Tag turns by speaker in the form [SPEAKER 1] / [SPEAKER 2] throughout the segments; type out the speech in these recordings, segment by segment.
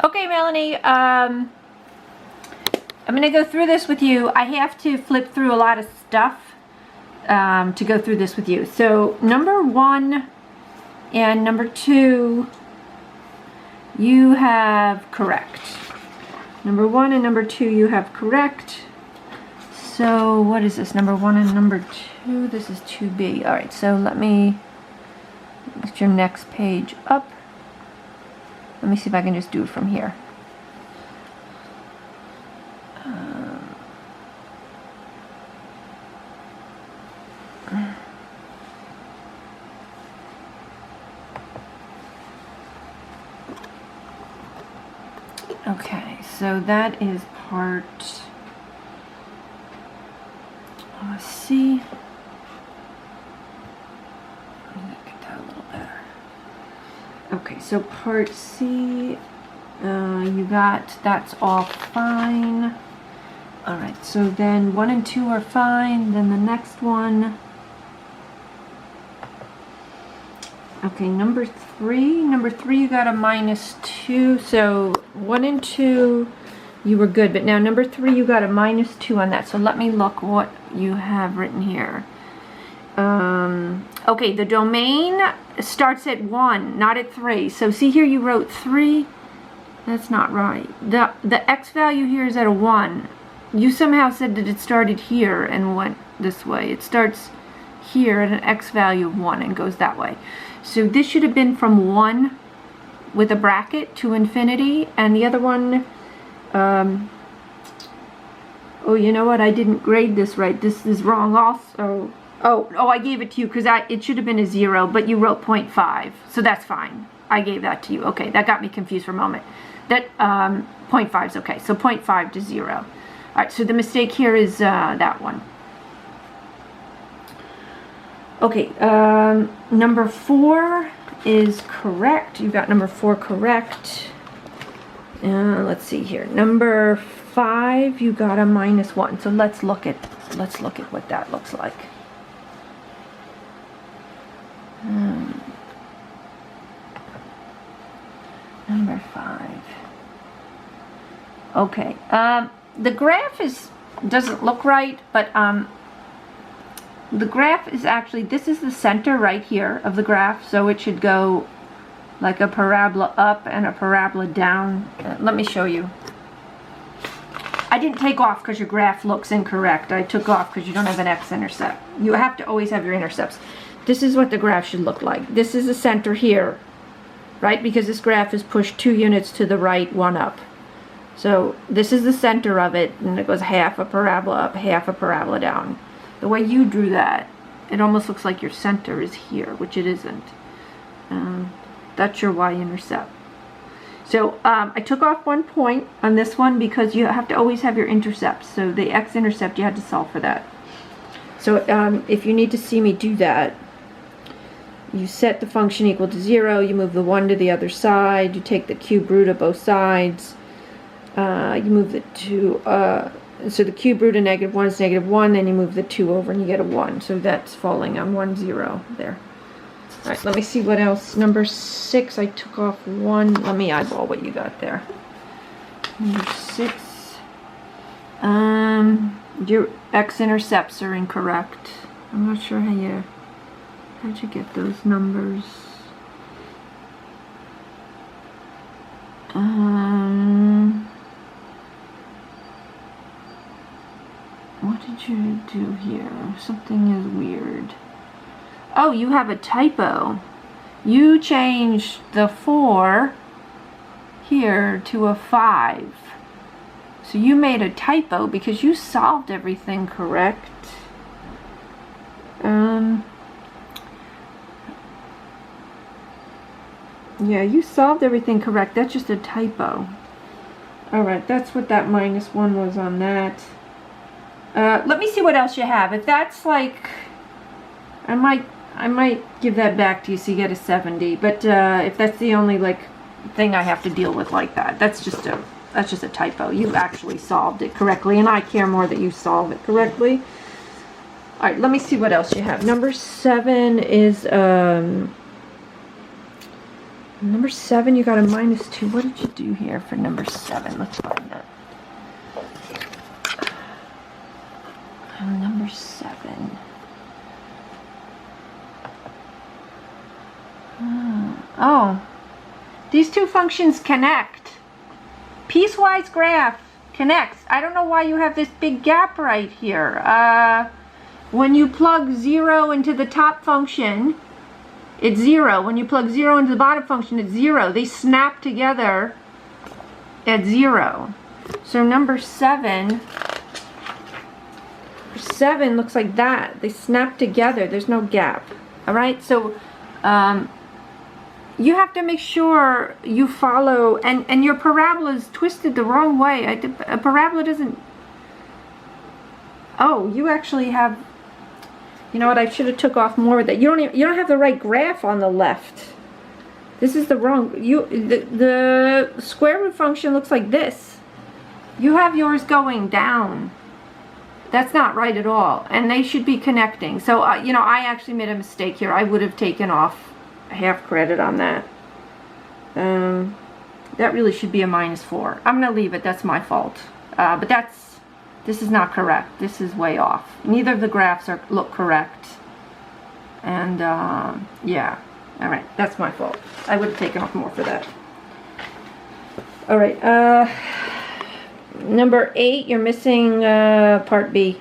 [SPEAKER 1] Okay, Melanie, I'm going to go through this with you. I have to flip through a lot of stuff to go through this with you. So number 1 and number 2, you have correct. Number 1 and number 2, you have correct. So what is this? Number 1 and number 2, this is 2B. All right, so let me get your next page up. Let me see if I can just do it from here. Okay, so that is part C. Let me get that a little better. Okay, so part C, you got, that's all fine. Alright, so then 1 and 2 are fine, then the next one. Okay, number 3 you got a -2, so 1 and 2 you were good, but now number 3 you got a -2 on that, so let me look what you have written here. Okay, the domain starts at 1, not at 3. So see here you wrote 3. That's not right. The x value here is at a 1. You somehow said that it started here and went this way. It starts here at an x value of 1 and goes that way. So this should have been from 1 with a bracket to infinity, and the other one, oh, you know what? I didn't grade this right. This is wrong also. Oh, I gave it to you because it should have been a 0, but you wrote 0.5, so that's fine. I gave that to you. Okay, that got me confused for a moment. That 0.5 is okay, so 0.5 to 0. All right, so the mistake here is that one. Okay, number 4 is correct. You got number 4 correct. Let's see here. Number 5, you got a -1. So let's look at what that looks like. Number 5. Okay. The graph doesn't look right, but the graph is actually, this is the center right here of the graph, so it should go like a parabola up and a parabola down. Let me show you. I didn't take off because your graph looks incorrect. I took off because you don't have an x-intercept. You have to always have your intercepts. This is what the graph should look like. This is the center here, right? Because this graph is pushed 2 units to the right, 1 up. So this is the center of it, and it goes half a parabola up, half a parabola down. The way you drew that, it almost looks like your center is here, which it isn't. That's your y-intercept. So I took off 1 point on this one because you have to always have your intercepts. So the x-intercept, you had to solve for that. So if you need to see me do that, you set the function equal to 0, you move the 1 to the other side, you take the cube root of both sides, you move the 2, so the cube root of -1 is -1, then you move the 2 over and you get a 1. So that's falling on 1, 0 there. Alright, let me see what else. Number 6, I took off 1. Let me eyeball what you got there. Number 6. Your x-intercepts are incorrect. I'm not sure how'd you get those numbers. What did you do here? Something is weird. Oh, you have a typo. You changed the 4 here to a 5. So you made a typo because you solved everything correct. Yeah, you solved everything correct. That's just a typo. Alright, that's what that -1 was on that. Let me see what else you have. If that's like, I might give that back to you so you get a 70. But if that's the only like thing I have to deal with like that, that's just a typo. You actually solved it correctly, and I care more that you solve it correctly. All right, let me see what else you have. Number 7 is Number 7, you got a -2. What did you do here for number 7? Let's find that. Number 7. Oh, these two functions connect. Piecewise graph connects. I don't know why you have this big gap right here. When you plug 0 into the top function, it's 0. When you plug 0 into the bottom function, it's 0. They snap together at 0. So number 7 looks like that. They snap together. There's no gap. All right. So you have to make sure you follow, and your parabola is twisted the wrong way. A parabola doesn't. Oh, you actually have. You know what? I should have took off more of that. You don't have the right graph on the left. This is the wrong. The square root function looks like this. You have yours going down. That's not right at all, and they should be connecting. So you know, I actually made a mistake here. I would have taken off half credit on that. That really should be a -4. I'm gonna leave it. That's my fault. But this is not correct. This is way off. Neither of the graphs look correct. And yeah. All right. That's my fault. I would have taken off more for that. All right. Number 8, you're missing part B.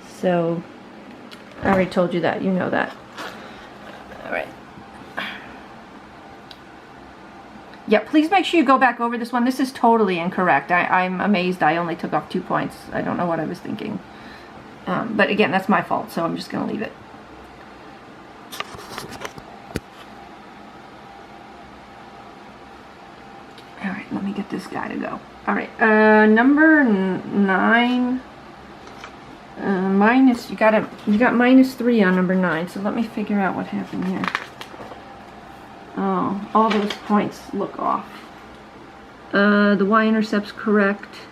[SPEAKER 1] So I already told you that. You know that. All right. Yeah, please make sure you go back over this one. This is totally incorrect. I'm amazed I only took off 2 points. I don't know what I was thinking. But again, that's my fault, so I'm just going to leave it. All right, let me get this guy to go. All right, number 9. You got -3 on number 9, so let me figure out what happened here. Oh, all those points look off. The y-intercept's correct.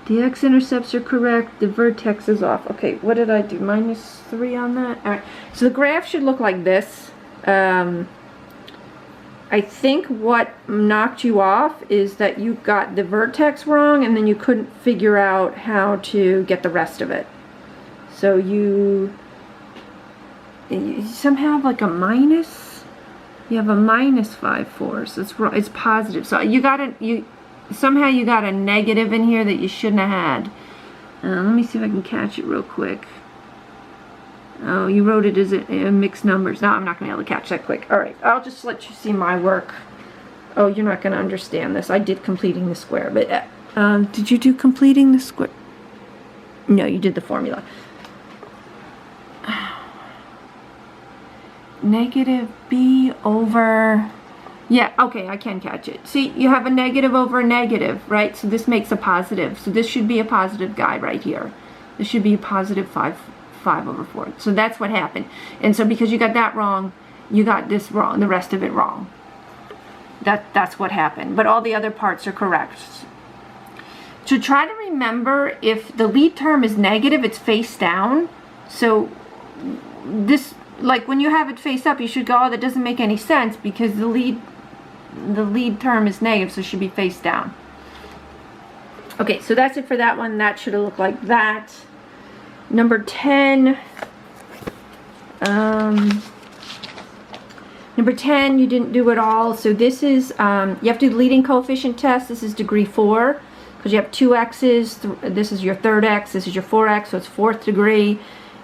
[SPEAKER 1] The x-intercepts are correct. The vertex is off. Okay, what did I do? -3 on that? All right, so the graph should look like this. I think what knocked you off is that you got the vertex wrong, and then you couldn't figure out how to get the rest of it. So you somehow have like a minus. You have a -5, so it's positive. So somehow you got a negative in here that you shouldn't have had. Let me see if I can catch it real quick. Oh, you wrote it as mixed numbers. No, I'm not going to be able to catch that quick. All right, I'll just let you see my work. Oh, you're not going to understand this. I did completing the square, but did you do completing the square? No, you did the formula. Negative b over, yeah, okay, I can catch it. See, you have a negative over a negative, right? So this makes a positive. So this should be a positive guy right here. This should be a positive 5 over 4. So that's what happened. And so because you got that wrong, you got this wrong, the rest of it wrong. That's what happened. But all the other parts are correct. So try to remember, if the lead term is negative, it's face down. So this, like when you have it face up, you should go, oh, that doesn't make any sense because the lead term is negative, so it should be face down. Okay, so that's it for that one. That should have looked like that. Number 10. Number 10, you didn't do it all. So this is, you have to do the leading coefficient test. This is degree 4 because you have 2 x's. This is your third x. This is your 4x, so it's 4th degree.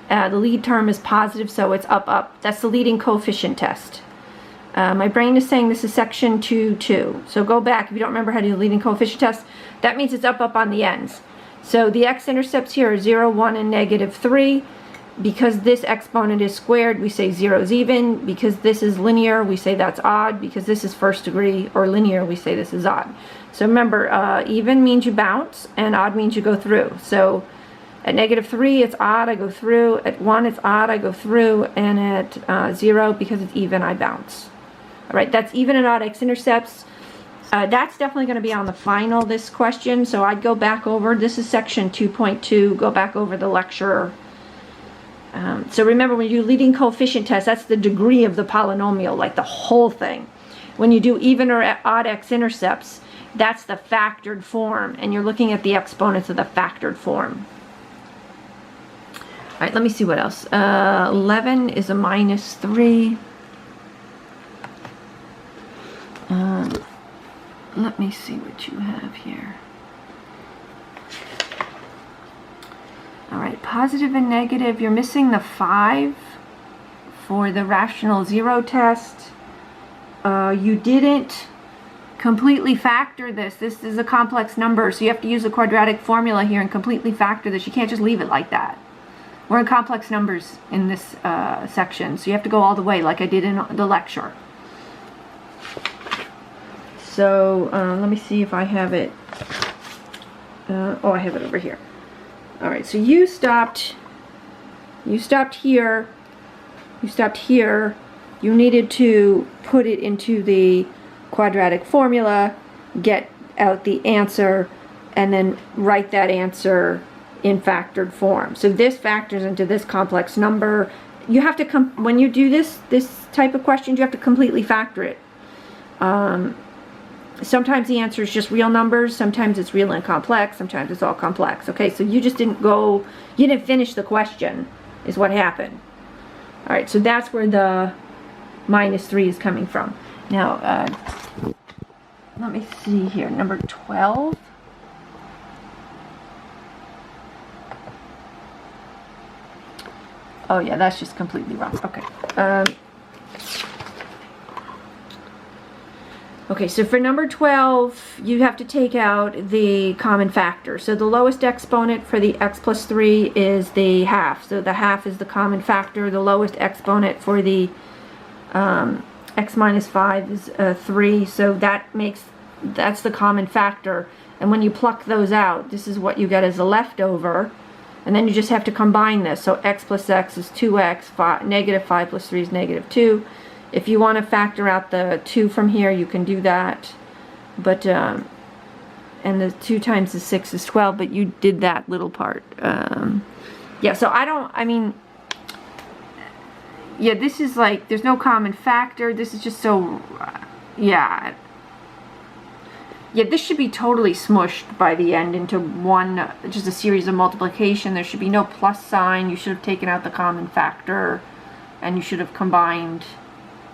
[SPEAKER 1] The lead term is positive, so it's up, up. That's the leading coefficient test. My brain is saying this is section 2.2. So go back. If you don't remember how to do the leading coefficient test, that means it's up, up on the ends. So the x-intercepts here are 0, 1, and -3. Because this exponent is squared, we say 0 is even. Because this is linear, we say that's odd. Because this is first degree, or linear, we say this is odd. So remember, even means you bounce, and odd means you go through. So at -3, it's odd, I go through. At 1, it's odd, I go through. And at 0, because it's even, I bounce. All right, that's even and odd x-intercepts. That's definitely going to be on the final, this question. So I'd go back over. This is section 2.2. Go back over the lecture So remember, when you do leading coefficient test, that's the degree of the polynomial, like the whole thing. When you do even or odd x-intercepts, that's the factored form, and you're looking at the exponents of the factored form. All right, let me see what else. 11 is a -3. Let me see what you have here. All right, positive and negative. You're missing the 5 for the rational zero test. You didn't completely factor this. This is a complex number, so you have to use a quadratic formula here and completely factor this. You can't just leave it like that. We're in complex numbers in this section, so you have to go all the way like I did in the lecture. So let me see if I have it. Oh, I have it over here. All right, so you stopped here. You stopped here. You needed to put it into the quadratic formula, get out the answer, and then write that answer in factored form. So this factors into this complex number. You have to when you do this type of questions, you have to completely factor it. Sometimes the answer is just real numbers, sometimes it's real and complex, sometimes it's all complex. Okay, so you just didn't finish the question, is what happened. All right, so that's where the -3 is coming from. Now, let me see here, number 12. Oh yeah, that's just completely wrong. Okay. Okay, so for number 12, you have to take out the common factor. So the lowest exponent for the x plus 3 is the half. So the half is the common factor. The lowest exponent for the x minus 5 is 3. So that's the common factor. And when you pluck those out, this is what you get as a leftover. And then you just have to combine this. So x plus x is 2x, negative 5 plus 3 is negative 2. If you want to factor out the 2 from here, you can do that. But, and the 2 times the 6 is 12, but you did that little part. Yeah, so yeah, this is like, there's no common factor. This is just so, yeah. Yeah, this should be totally smushed by the end into one, just a series of multiplication. There should be no plus sign. You should have taken out the common factor, and you should have combined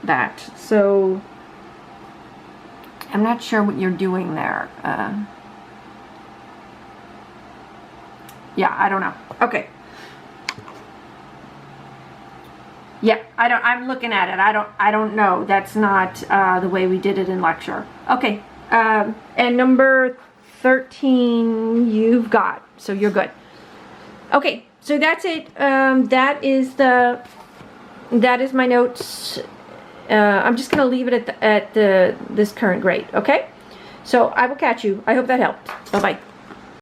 [SPEAKER 1] that. So I'm not sure what you're doing there. Yeah, I don't know. Okay. Yeah, I'm looking at it. I don't know. That's not the way we did it in lecture. Okay. And number 13 you've got, so you're good. Okay, so that's it. That is my notes. I'm just gonna leave it at this current grade. Okay, so I will catch you. I hope that helped. Bye bye.